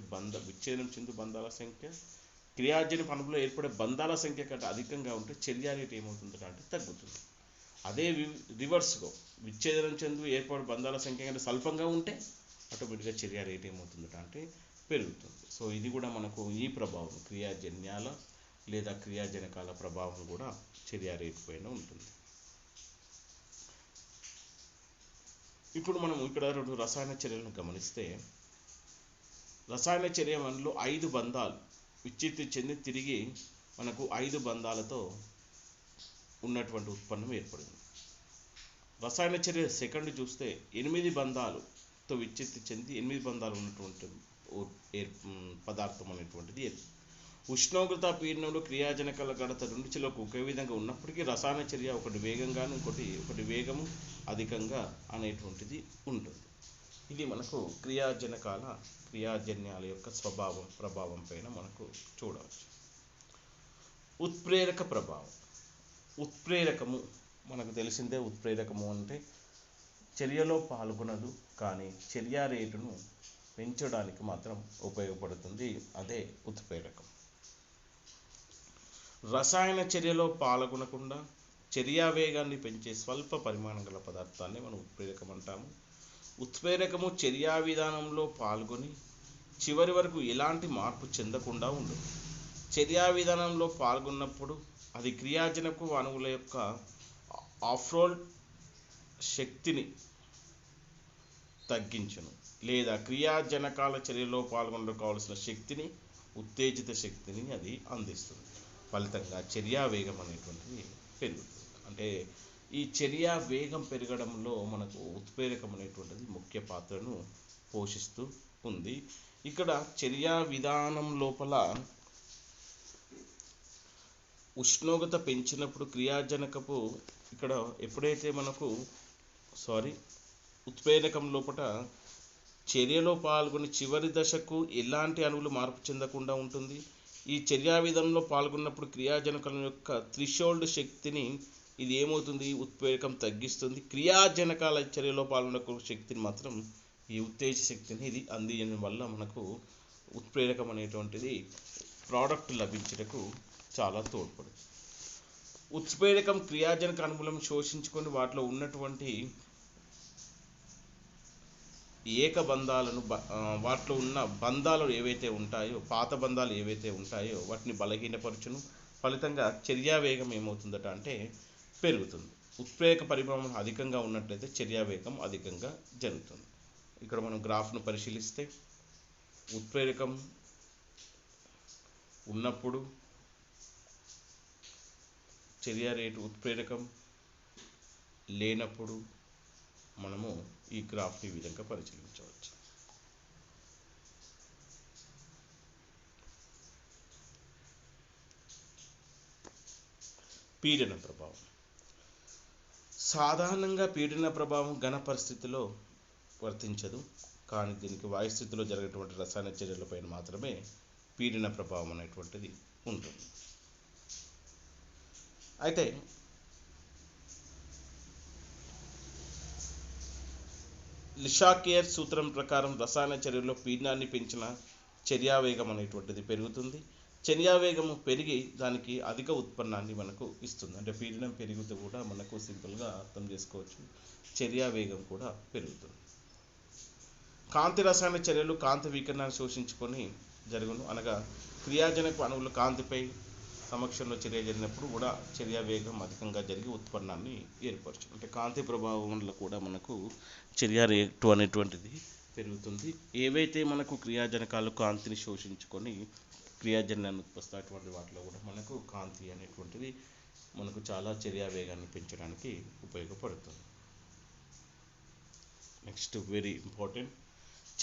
విచ్ఛేదనం చెందు బంధాల సంఖ్య క్రియాజనక అణువులో ఏర్పడే బంధాల సంఖ్య కంటే అధికంగా ఉంటే చర్య రేటు ఏమవుతుందట అంటే తగ్గుతుంది. అదే రివర్స్గా విచ్ఛేదనం చెందు ఏర్పడే బంధాల సంఖ్య కంటే స్వల్పంగా ఉంటే ఆటోమేటిక్గా చర్య రేటు ఏమవుతుందట అంటే పెరుగుతుంది. సో ఇది కూడా మనకు ఈ ప్రభావం క్రియాజన్యాల లేదా క్రియాజనకాల ప్రభావం కూడా చర్య రేటు పైన ఉంటుంది. ఇప్పుడు మనం ఇక్కడ 2 రసాయన చర్యలను గమనిస్తే రసాయన చర్య మనలో 5 బంధాలు విచ్ఛిత్తి చెంది తిరిగి మనకు 5 బంధాలతో ఉన్నటువంటి ఉత్పన్నం ఏర్పడింది. రసాయన చర్య సెకండ్ చూస్తే 8 బంధాలతో విచ్ఛిత్తి చెంది 8 బంధాలు ఉన్నటువంటి పదార్థం అనేటువంటిది ఉష్ణోగ్రత పీడనంలో క్రియాజనకాల గాఢత 2 చిలకు ఒకే విధంగా ఉన్నప్పటికీ రసాయన చర్య ఒకటి వేగంగాను ఒకటి వేగము అధికంగా అనేటువంటిది ఉంటుంది. ఇది మనకు క్రియాజన్యాల యొక్క ప్రభావం పైన మనకు చూడవచ్చు. ఉత్ప్రేరక ప్రభావం. ఉత్ప్రేరకము మనకు తెలిసిందే. ఉత్ప్రేరకము అంటే చర్యలో పాల్గొనదు కానీ చర్య రేటును పెంచడానికి మాత్రం ఉపయోగపడుతుంది. అదే ఉత్ప్రేరకం. రసాయన చర్యలో పాల్గొనకుండా చర్యా వేగాన్ని పెంచే స్వల్ప పరిమాణం గల పదార్థాన్ని మనం ఉత్ప్రేరకం అంటాము. ఉత్ప్రేరకము చర్యా విధానంలో పాల్గొని చివరి వరకు ఎలాంటి మార్పు చెందకుండా ఉంటుంది. చర్యా విధానంలో పాల్గొన్నప్పుడు అది క్రియాజనకు అణువుల యొక్క ఆఫ్రోల్ శక్తిని తగ్గించును లేదా క్రియాజనకాల చర్యలో పాల్గొనడానికి కావలసిన శక్తిని, ఉత్తేజిత శక్తిని అది అందిస్తుంది. ఫలితంగా చర్యా వేగం అనేటువంటిది పెరుగుతుంది. అంటే ఈ చర్యా వేగం పెరగడంలో మనకు ఉత్ప్రేరకం అనేటువంటిది ముఖ్య పాత్రను పోషిస్తూ ఉంది. ఇక్కడ చర్యా విధానం లోపల ఉష్ణోగ్రత పెంచినప్పుడు క్రియాజనకపు ఇక్కడ ఎప్పుడైతే మనకు ఉత్ప్రేరకం లోపల చర్యలో పాల్గొని చివరి దశకు ఎలాంటి అణువులు మార్పు చెందకుండా ఉంటుంది. ఈ చర్యా విధానంలో పాల్గొన్నప్పుడు క్రియాజనకాల యొక్క థ్రెషోల్డ్ శక్తిని ఇది ఏమవుతుంది, ఉత్ప్రేరకం తగ్గిస్తుంది. క్రియాజనకాల చర్యలో పాల్గొన్న శక్తిని మాత్రం ఈ ఉత్తేజ శక్తిని ఇది అందించడం వల్ల మనకు ఉత్ప్రేరకం అనేటువంటిది ప్రోడక్ట్ లభించటకు చాలా తోడ్పడుతుంది. ఉత్ప్రేరకం క్రియాజనక అణువులను శోషించుకొని వాటిలో ఉన్నటువంటి ఏక బంధాలను వాటిలో ఉన్న బంధాలు ఏవైతే ఉంటాయో, పాత బంధాలు ఏవైతే ఉంటాయో వాటిని బలహీనపరచును. ఫలితంగా చర్యా వేగం ఏమవుతుందట అంటే పెరుగుతుంది. ఉత్ప్రేరక పరిమాణం అధికంగా ఉన్నట్లయితే చర్యా వేగం అధికంగా జరుగుతుంది. ఇక్కడ మనం గ్రాఫ్ను పరిశీలిస్తే ఉత్ప్రేరకం ఉన్నప్పుడు చర్యా రేటు, ఉత్ప్రేరకం లేనప్పుడు మనము ఈ గ్రాఫ్ని ఈ విధంగా పరిశీలించవచ్చు. పీడన ప్రభావం. సాధారణంగా పీడన ప్రభావం ఘన పరిస్థితిలో వర్తించదు, కానీ దీనికి వాయుస్థితిలో జరిగేటువంటి రసాయన చర్యలపైన మాత్రమే పీడన ప్రభావం అనేటువంటిది ఉంటుంది. అయితే లిషాకియర్ సూత్రం ప్రకారం రసాయన చర్యల్లో పీడనాన్ని పెంచిన చర్యా వేగం అనేటువంటిది పెరుగుతుంది. చర్యా వేగము పెరిగి దానికి అధిక ఉత్పన్నాన్ని మనకు ఇస్తుంది. అంటే పీడనం పెరిగితే కూడా మనకు సింపుల్గా అర్థం చేసుకోవచ్చు, చర్యా వేగం కూడా పెరుగుతుంది. కాంతి రసాయన చర్యలు కాంతి వికిరణాన్ని శోషించుకొని జరుగును. అనగా క్రియాజనక అణువులు కాంతిపై సమక్షంలో చర్య జరిగినప్పుడు కూడా చర్యా వేగం అధికంగా జరిగి ఉత్పన్నాన్ని ఏర్పరచు. అంటే కాంతి ప్రభావం వల్ల కూడా మనకు చర్యా రేటు అనేటువంటిది పెరుగుతుంది. ఏవైతే మనకు క్రియాజనకాలు కాంతిని శోషించుకొని క్రియాజన్యాన్ని ఉత్పత్తి వాటిలో కూడా మనకు కాంతి అనేటువంటిది మనకు చాలా చర్యా వేగాన్ని పెంచడానికి ఉపయోగపడుతుంది. నెక్స్ట్ వెరీ ఇంపార్టెంట్,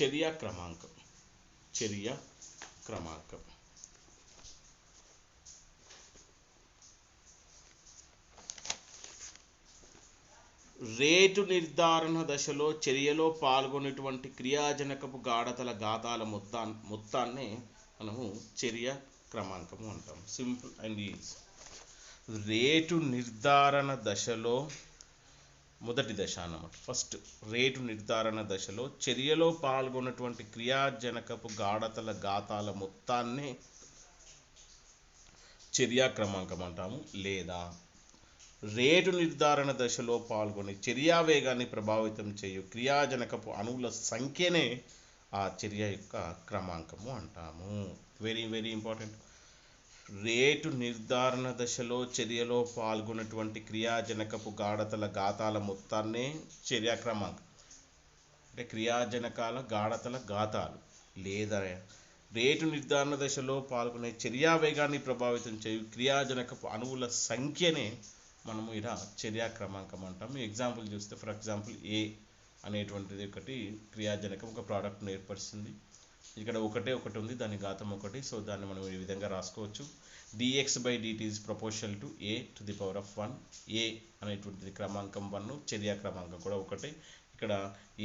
చర్యా క్రమాంకం. చర్యా క్రమాంకం రేటు నిర్ధారణ దశలో చర్యలో పాల్గొనేటువంటి క్రియాజనకపు గాఢతల ఘాతాల మొత్తాన్ని మనము చర్య క్రమాంకము అంటాం. Simple and easy. రేటు నిర్ధారణ దశలో మొదటి దశ అన్నమాట. ఫస్ట్ రేటు నిర్ధారణ దశలో చర్యలో పాల్గొన్నటువంటి క్రియాజనకపు గాఢతల ఘాతాల మొత్తాన్ని చర్యా క్రమాంకం అంటాము. లేదా రేటు నిర్ధారణ దశలో పాల్గొని చర్యా వేగాన్ని ప్రభావితం చేయు క్రియాజనకపు అణువుల సంఖ్యనే ఆ చర్య యొక్క క్రమాంకము అంటాము. Very very important. రేటు నిర్ధారణ దశలో చర్యలో పాల్గొన్నటువంటి క్రియాజనకపు గాఢతల ఘాతాల మొత్తాన్నే చర్యా క్రమాంకం. అంటే క్రియాజనకాల గాఢతల ఘాతాలు లేదా రేటు నిర్ధారణ దశలో పాల్గొనే చర్యా వేగాన్ని ప్రభావితం చేయు క్రియాజనకపు అణువుల సంఖ్యనే మనము ఇలా చర్యా క్రమాంకం అంటాము. ఎగ్జాంపుల్ చూస్తే ఫర్ ఎగ్జాంపుల్ ఏ అనేటువంటిది ఒకటి క్రియాజనకం ఒక ప్రోడక్ట్ను ఏర్పరుస్తుంది. ఇక్కడ ఒకటి ఉంది, దాని ఘాతం 1. సో దాన్ని మనం ఈ విధంగా రాసుకోవచ్చు. dx/dt is proportional to a to the power of 1. ఏ అనేటువంటిది క్రమాంకం 1, చర్యా క్రమాంకం కూడా 1. ఇక్కడ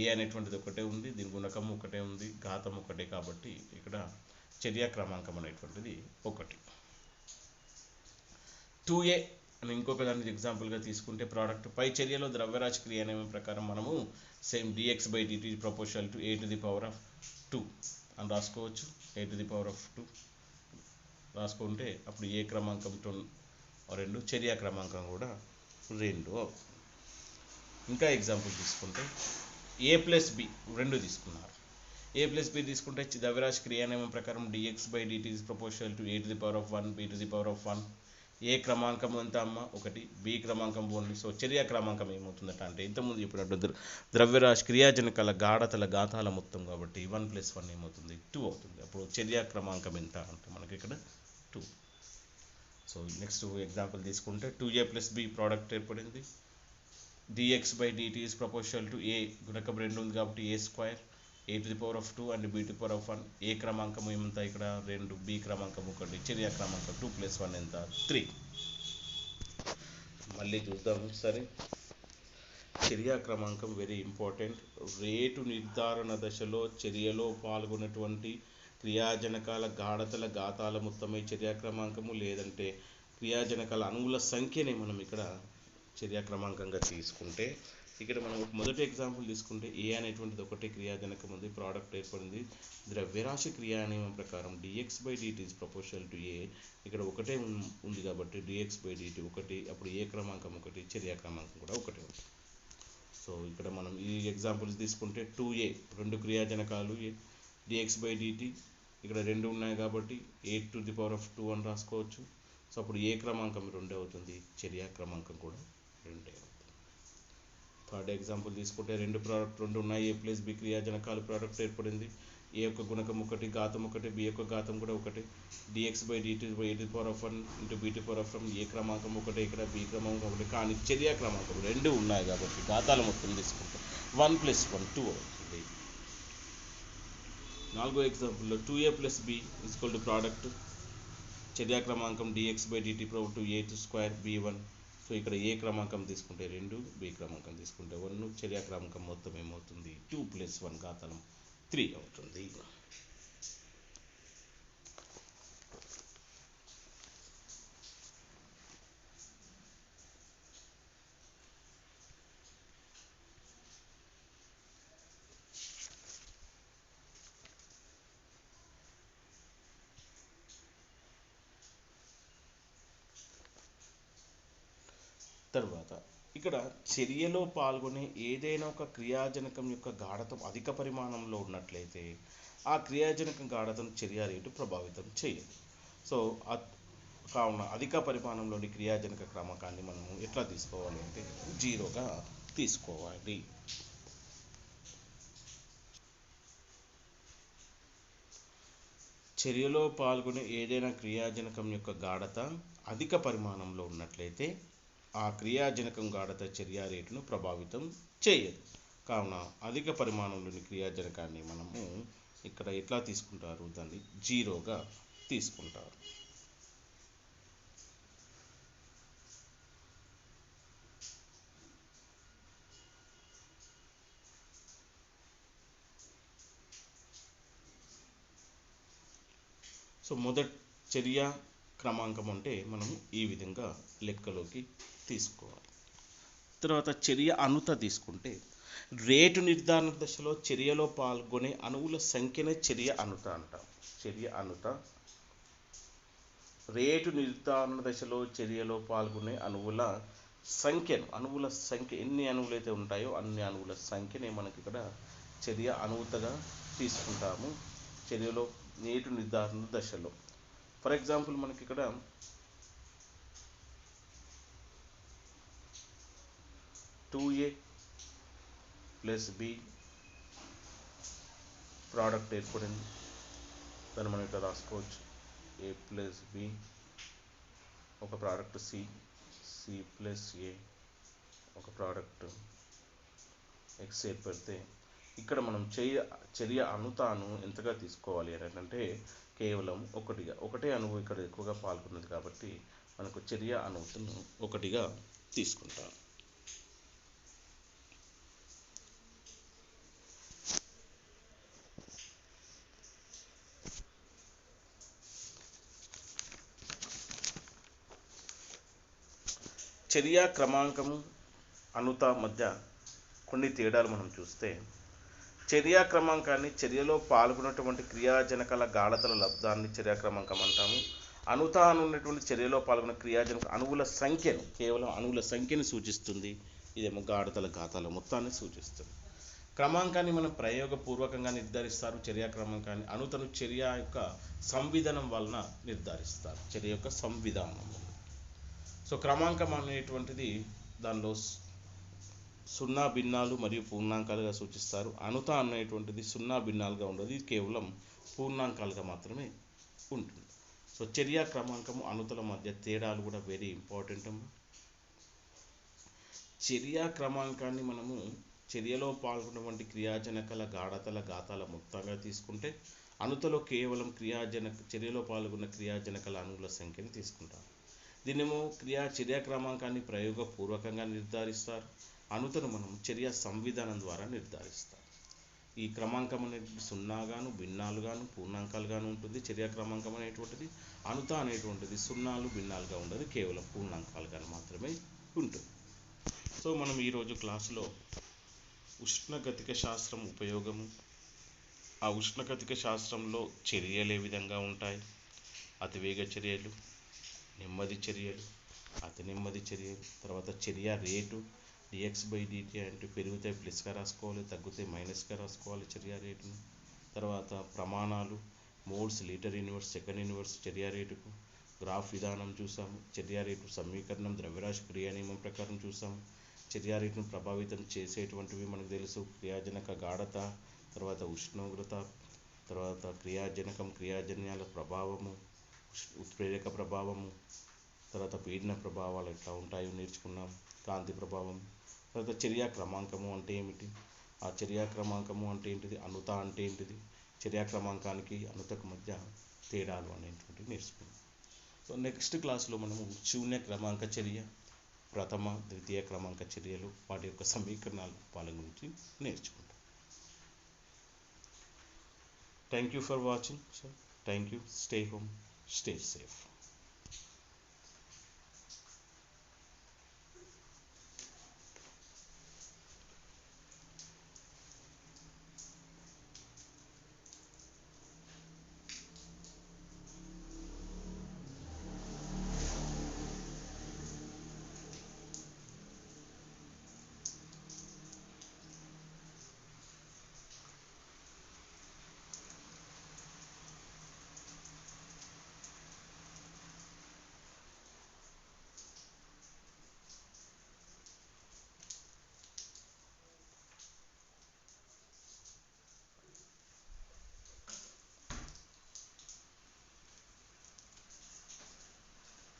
ఏ అనేటువంటిది ఒకటే ఉంది, దీని గుణకం ఒకటే ఉంది, ఘాతం 1 కాబట్టి ఇక్కడ చర్యా క్రమాంకం అనేటువంటిది 1. 2A అని ఇంకొక దానికి ఎగ్జాంపుల్గా తీసుకుంటే ప్రోడక్ట్ పై చర్యలో ద్రవ్యరాశి క్రియ నియమం ప్రకారం మనము same dx/dt proportional to a⁴ అని రాసుకోవచ్చు. a⁴ రాసుకుంటే అప్పుడు ఏ క్రమాంకం 2, చర్య క్రమాంకం కూడా 2. ఇంకా ఎగ్జాంపుల్ తీసుకుంటే a+b 2 తీసుకున్నారు. a+b తీసుకుంటే ద్రవ్యరాశి క్రియ నియమం ప్రకారం dx/dt proportional to a⁴ b⁴ ఏ క్రమాంకం ఎంత అమ్మ 1, బి క్రమాంకం 1. సో చర్య క్రమాంకం ఏమవుతుందట అంటే ఇంతకుముందు చెప్పినట్టు ద్రవ్యరాశి క్రియాజనకాల గాఢతల ఘాతాల మొత్తం కాబట్టి 1 + 1 ఏమవుతుంది 2 అవుతుంది. అప్పుడు చర్య క్రమాంకం ఎంత అంటే మనకి ఇక్కడ 2. సో నెక్స్ట్ ఎగ్జాంపుల్ తీసుకుంటే 2a+b ప్రోడక్ట్ ఏర్పడింది. dx/dt is proportional to a గుణకం 2 ఉంది కాబట్టి a² a⁴ అండ్ b⁴. ఏ క్రమాంకం ఏమంతా ఇక్కడ 2, బి క్రమాంకం 1, చర్య క్రమాంకం 2 + 1 ఎంత 3. మళ్ళీ చూద్దాం సరే. చర్య క్రమాంకం వెరీ ఇంపార్టెంట్. రేటు నిర్ధారణ దశలో చర్యలో పాల్గొన్నటువంటి క్రియాజనకాల గాఢతల ఘాతాల మొత్తమే చర్య క్రమాంకము, లేదంటే క్రియాజనకాల అణువుల సంఖ్యనే మనం ఇక్కడ చర్య క్రమాంకంగా తీసుకుంటే, ఇక్కడ మనం మొదటి ఎగ్జాంపుల్ తీసుకుంటే ఏ అనేటువంటిది ఒకటే క్రియాజనకం ఉంది, ప్రోడక్ట్ ఏర్పడింది. ద్రవ్యరాశి క్రియా నియమం ప్రకారం dx/dt is proportional to a, ఇక్కడ ఒకటే ఉంది కాబట్టి dx/dt 1, అప్పుడు ఏ క్రమాంకం 1, చర్య క్రమాంకం కూడా 1 ఉంది. సో ఇక్కడ మనం ఈ ఎగ్జాంపుల్స్ తీసుకుంటే 2a 2 క్రియాజనకాలు dx/dt ఇక్కడ 2 ఉన్నాయి కాబట్టి a⁴ అని రాసుకోవచ్చు. సో అప్పుడు ఏ క్రమాంకం 2 అవుతుంది, చర్య క్రమాంకం కూడా 2 అవుతుంది. థర్డ్ ఎగ్జాంపుల్ తీసుకుంటే 2 ఉన్నాయి, a+b క్రియాజనకాలు ప్రోడక్ట్ ఏర్పడింది. a యొక్క గుణకం 1, ఘాతం 1, b యొక్క ఘాతం కూడా 1, dx/dt a⁴ b⁴. ఏ క్రమాంకం 1, ఇక్కడ b క్రమాంకం 1, కానీ చర్య క్రమాంకం 2 ఉన్నాయి కాబట్టి ఘాతాల మొత్తం తీసుకుంటే 1 + 1 2 అవుతుంది. నాలుగో ఎగ్జాంపుల్లో 2a+b = ప్రోడక్ట్ చర్య క్రమాంకం dx/dt a² b1. సో ఇక్కడ ఏ క్రమాంకం తీసుకుంటే 2, బి క్రమాంకం తీసుకుంటే 1, చర్య క్రమాంకం మొత్తం ఏమవుతుంది 2 + 1 ఘాతం 3 అవుతుంది. తర్వాత ఇక్కడ చర్యలో పాల్గొనే ఏదైనా ఒక క్రియాజనకం యొక్క గాఢతం అధిక పరిమాణంలో ఉన్నట్లయితే ఆ క్రియాజనకం గాఢతను చర్య రేటు ప్రభావితం చేయదు. సో కావున అధిక పరిమాణంలోని క్రియాజనక క్రమాంకాన్ని మనము ఎట్లా తీసుకోవాలి అంటే 0గా తీసుకోవాలి. చర్యలో పాల్గొనే ఏదైనా క్రియాజనకం యొక్క గాఢత అధిక పరిమాణంలో ఉన్నట్లయితే ఆ క్రియాజనకం గాఢత చర్య రేటును ప్రభావితం చేయదు. కావున అధిక పరిమాణంలోని క్రియాజనకాన్ని మనము ఇక్కడ ఎట్లా తీసుకుంటారు, దాన్ని 0గా తీసుకుంటారు. సో మొదటి చర్య క్రమాంకం అంటే మనం ఈ విధంగా లెక్కలోకి తీసుకోవాలి. తర్వాత చర్య అణుత తీసుకుంటే రేటు నిర్ధారణ దశలో చర్యలో పాల్గొనే అణువుల సంఖ్యనే చర్య అణుత అంటాం. చర్య అణుత రేటు నిర్ధారణ దశలో చర్యలో పాల్గొనే అణువుల సంఖ్య ఎన్ని అణువులు అయితే ఉంటాయో అన్ని అణువుల సంఖ్యనే మనకి ఇక్కడ చర్య అణువుతగా తీసుకుంటాము చర్యలో రేటు నిర్ధారణ దశలో. ఫర్ ఎగ్జాంపుల్ మనకి ఇక్కడ 2a+b ప్రోడక్ట్ ఏర్పడింది. దాన్ని మనం ఇక్కడ రాసుకోవచ్చు a+b ఒక ప్రోడక్ట్ c+a ఒక ప్రోడక్ట్ x ఏర్పడితే ఇక్కడ మనం చర్య అణుతాను ఎంతగా తీసుకోవాలి అని అంటే కేవలం ఒకటే అణువు ఇక్కడ ఎక్కువగా పాల్గొన్నది కాబట్టి మనకు చర్య అణువును 1గా తీసుకుంటాం. చర్య క్రమాంకము అనుత మధ్య కొన్ని తేడాలు మనం చూస్తే, చర్యా క్రమాంకాన్ని చర్యలో పాల్గొన్నటువంటి క్రియాజనకాల గాఢతల లబ్ధాన్ని చర్యా క్రమాంకం అంటాము. అనుత అనున్నటువంటి చర్యలో పాల్గొన్న క్రియాజనక అణువుల సంఖ్యను, కేవలం అణువుల సంఖ్యను సూచిస్తుంది. ఇదేమో గాఢతల ఘాతాల మొత్తాన్ని సూచిస్తుంది. క్రమాంకాన్ని మనం ప్రయోగపూర్వకంగా నిర్ధారిస్తారు. చర్యా క్రమాంకాన్ని అనుతను చర్య యొక్క సంవిధానం వలన నిర్ధారిస్తారు. చర్య యొక్క సంవిధానం. సో క్రమాంకం అనేటువంటిది దానిలో సున్నా భిన్నాలు మరియు పూర్ణాంకాలుగా సూచిస్తారు. అనుత అనేటువంటిది సున్నా భిన్నాలుగా ఉండదు, ఇది కేవలం పూర్ణాంకాలుగా మాత్రమే ఉంటుంది. సో చర్యా క్రమాంకము అనుతల మధ్య తేడాలు కూడా వెరీ ఇంపార్టెంట్ అమ్మా. చర్యా క్రమాంకాన్ని మనము చర్యలో పాల్గొన్నటువంటి క్రియాజనకాల గాఢతల ఘాతాల మొత్తంగా తీసుకుంటే, అనుతలో కేవలం చర్యలో పాల్గొన్న క్రియాజనకాల అణువుల సంఖ్యను తీసుకుంటాం. దీన్నేమో చర్యా క్రమాంకాన్ని ప్రయోగపూర్వకంగా నిర్ధారిస్తారు. అనుతను మనం చర్య సంవిధానం ద్వారా నిర్ధారిస్తాం. ఈ క్రమాంకం అనేది సున్నాగాను, భిన్నాలుగాను, పూర్ణాంకాలుగాను ఉంటుంది. చర్యా క్రమాంకం అనేటువంటిది అనుత అనేటువంటిది సున్నాలు భిన్నాలుగా ఉండదు, కేవలం పూర్ణాంకాలుగాను మాత్రమే ఉంటుంది. సో మనం ఈరోజు క్లాసులో ఉష్ణగతిక శాస్త్రం ఉపయోగము, ఆ ఉష్ణగతిక శాస్త్రంలో చర్యలు ఏ విధంగా ఉంటాయి, అతివేగ చర్యలు, నెమ్మది చర్యలు, అతి నెమ్మది చర్యలు, తర్వాత చర్య రేటు dx/dt అంటే పెరిగితే ప్లస్గా రాసుకోవాలి, తగ్గితే మైనస్గా రాసుకోవాలి చర్య రేటును. తర్వాత ప్రమాణాలు, moles, litre inverse, second inverse చర్య రేటుకు, గ్రాఫ్ విధానం చూసాము. చర్య రేటు సమీకరణం ద్రవ్యరాశి క్రియా నియమం ప్రకారం చూసాము. చర్య రేటును ప్రభావితం చేసేటువంటివి మనకు తెలుసు: క్రియాజనక గాఢత, తర్వాత ఉష్ణోగ్రత, తర్వాత క్రియాజన్యాల ప్రభావము, ఉత్ప్రేరక ప్రభావము, తర్వాత పీడన ప్రభావాలు ఎట్లా ఉంటాయో నేర్చుకున్నాం, కాంతి ప్రభావం. తర్వాత చర్యా క్రమాంకము అంటే ఏమిటి, ఆ చర్యా క్రమాంకము అంటే ఏంటిది, అనుత అంటే ఏంటిది, చర్యా క్రమాంకానికి అనుతకు మధ్య తేడాలు అనేటువంటివి నేర్చుకున్నాం. సో నెక్స్ట్ క్లాస్లో మనము శూన్య క్రమాంక చర్య, ప్రథమ ద్వితీయ క్రమాంక చర్యలు, వాటి యొక్క సమీకరణాలు పాల గురించి నేర్చుకుంటాం. Thank you for watching. So thank you. Stay home, stay safe.